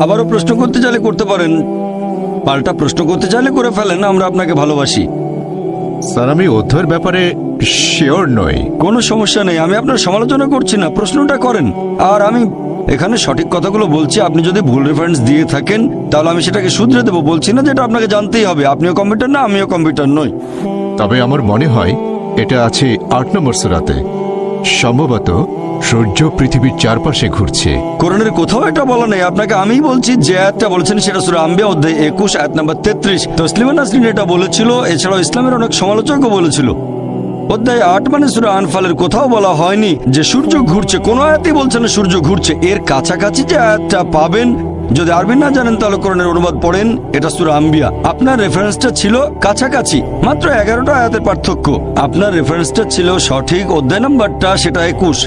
আবারও প্রশ্ন করতে চাইলে করতে পারেন, পাল্টা প্রশ্ন করতে চাইলে করে ফেলেন, আমরা আপনাকে ভালোবাসি। স্যার, আমি অধ্যয়ের ব্যাপারে শিওর নই। কোনো সমস্যা নেই, আমি আপনার সমালোচনা করছি না, প্রশ্নটা করেন। আর আমি এখানে সঠিক কথাগুলো বলছি, আপনি যদি ভুল রেফারেন্স দিয়ে থাকেন তাহলে আমি সেটাকে শুধরে দেবো। বলছি না যেটা আপনাকে জানতেই হবে, আপনিও কম্পিউটার না, আমিও কম্পিউটার নই। তবে আমার মনে হয় এটা আছে 8 নম্বর সূরাতে। সম্ভবত সূর্য পৃথিবীর চারপাশে ঘুরছে। কোরআনের কোথাও এটা বলা নেই, আপনাকে আমিই বলছি। যে আয়াতটা বলেছেন সেটা সূরা আম্বিয়া অধ্যায় 21 আয়াত নাম্বার 33। তসলিমা নাসরিন এটা বলেছিল, এছাড়াও ইসলামের অনেক সমালোচকও বলেছিল। অধ্যায় 8 মানে সূরা আনফালের কোথাও বলা হয়নি যে সূর্য ঘুরছে, কোন আয়াতেই বলছে না সূর্য ঘুরছে। এর কাছাকাছি যে আয়াতটা পাবেন, যদি আরবি না জানেন তাহলে কোরআনের অনুবাদ পড়েন, এটা সূরা আম্বিয়া। আপনার রেফারেন্সটা ছিল কাছাকাছি, মাত্র 11টা আয়াতের পার্থক্য। আপনার রেফারেন্সটা ছিল সঠিক, অধ্যায় নাম্বারটা সেটা 21,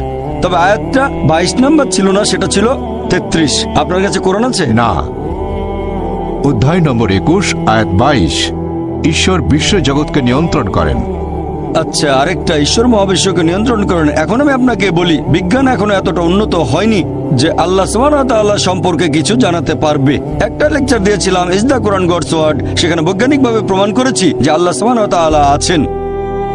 তবে আয়াতটা 22 নাম্বার ছিল না, সেটা ছিল 33। আপনার কাছে কোরআন আছে? না, অধ্যায় নম্বর 21 আয়াত 22, ঈশ্বর বিশ্ব জগৎকে নিয়ন্ত্রণ করেন। আচ্ছা, আরেকটা, ঈশ্বর মহাবিশ্বকে নিয়ন্ত্রণ করেন। এখন আমি আপনাকে বলি, বিজ্ঞান এখনো এতটা উন্নত হয়নি যে আল্লাহ সুবহানাহু ওয়া তাআলা সম্পর্কে কিছু জানাতে পারবে। একটা লেকচার দিয়েছিলাম, is the Quran God's word, সেখানে বৈজ্ঞানিকভাবে প্রমাণ করেছি যে আল্লাহ সুবহানাহু ওয়া তাআলা আছেন।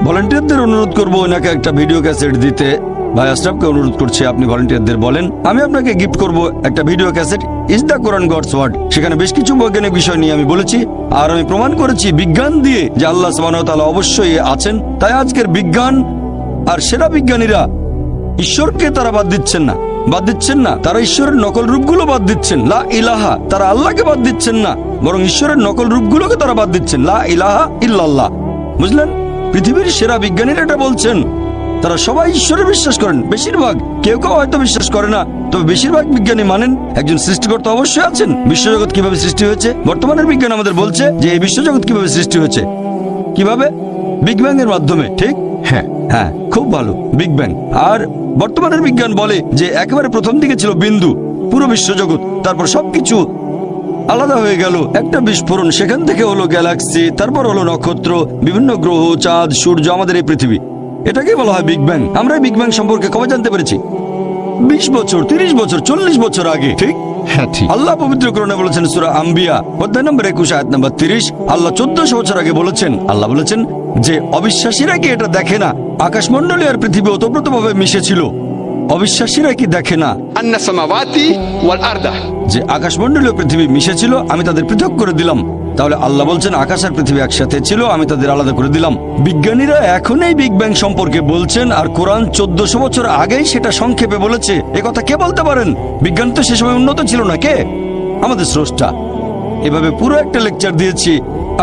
ভলান্টিয়ারদের অনুরোধ করবো ওনাকে একটা ভিডিও ক্যাসেট দিতে। ভাই আশরাফকে অনুরোধ করছি, আপনি ভলান্টিয়ারদের বলেন আমি আপনাকে গিফট করব একটা video cassette, is the Quran God's word. সেখানে বেশ কিছু বৈজ্ঞানিক বিষয় নিয়ে আমি বলেছি, আর আমি প্রমাণ করেছি বিজ্ঞান দিয়ে যে আল্লাহ সুবহানাহু ওয়া তাআলা অবশ্যই আছেন। তাই আজকের বিজ্ঞান আর সেরা বিজ্ঞানীরা ঈশ্বরকে তারা বাদ দিচ্ছেন না, তারা ঈশ্বরের নকল রূপগুলো বাদ দিচ্ছেন। লা ইলাহা, তারা আল্লাহকে বাদ দিচ্ছেন না, বরং ঈশ্বরের নকল রূপগুলোকে তারা বাদ দিচ্ছেন। লা ইলাহা ইল্লাল্লাহ। বুঝলেন? পৃথিবীর সেরা বিজ্ঞানীরা এটা বলছেন। তারা সবাই ঈশ্বরে বিশ্বাস করেন, বেশিরভাগ, কেউ কেউ হয়তো বিশ্বাস করে না, তবে বেশিরভাগ বিজ্ঞানী মানেন একজন সৃষ্টিকর্তা অবশ্যই আছেন। বিশ্বজগৎ কিভাবে সৃষ্টি হয়েছে? বর্তমানের বিজ্ঞান আমাদের বলছে যে এই বিশ্বজগৎ কিভাবে সৃষ্টি হয়েছে। কিভাবে? বিগ ব্যাং এর মাধ্যমে, ঠিক? হ্যাঁ, খুব ভালো, বিগ ব্যাং। আর বর্তমানের বিজ্ঞান বলে যে একেবারে প্রথম দিকে ছিল বিন্দু, পুরো বিশ্বজগৎ, তারপর সবকিছু আলাদা হয়ে গেল, একটা বিস্ফোরণ, সেখান থেকে হলো গ্যালাক্সি, তারপর হলো নক্ষত্র, বিভিন্ন গ্রহ, চাঁদ, সূর্য, আমাদের এই পৃথিবী। এটাকে বলা হয় বিগ ব্যাং। আমরা বিগ ব্যাং সম্পর্কে কবে জানতে পেরেছি? 20 বছর, 30 বছর, 40 বছর আগে, ঠিক? হ্যাঁ, ঠিক। আল্লাহ পবিত্র কোরআনে বলেছেন সূরা আম্বিয়া অধ্যায় নম্বর 21 আয়াত নম্বর 30, আল্লাহ 1400 বছর আগে বলেছেন, আল্লাহ বলেছেন যে অবিশ্বাসীরা কি এটা দেখে না আকাশমণ্ডলী আর পৃথিবী ওতপ্রোতভাবে মিশেছিল? অবিশ্বাসীরা কি দেখে না আন্না সামাওয়াতি ওয়াল আরদা, যে আকাশমণ্ডলী ও পৃথিবী মিশেছিল, আমি তাদের পৃথক করে দিলাম? তাহলে আল্লাহ বলছেন আকাশ আর পৃথিবী একসাথে ছিল, আমি তাদের আলাদা করে দিলাম। বিজ্ঞানীরা এখন এই বিগ ব্যাং সম্পর্কে বলছেন, আর কোরআন 1400 বছর আগেই সেটা সংক্ষেপে বলেছে। কথা কে বলতে পারেন? বিজ্ঞান তো সে সময় উন্নত ছিল না। কে? আমাদের স্রষ্টা। এভাবে পুরো একটা লেকচার দিয়েছি।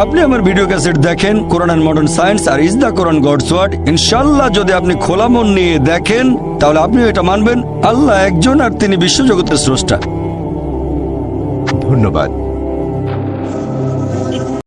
আপনি আমার ভিডিও ক্যাসেট দেখেন, কোরআন এন্ড মডার্ন সায়েন্স আর is the Quran God's word. ইনশাআল্লাহ যদি আপনি খোলা মন নিয়ে দেখেন তাহলে আপনিও এটা মানবেন, আল্লাহ একজন আর তিনি বিশ্বজগতের স্রষ্টা। ধন্যবাদ।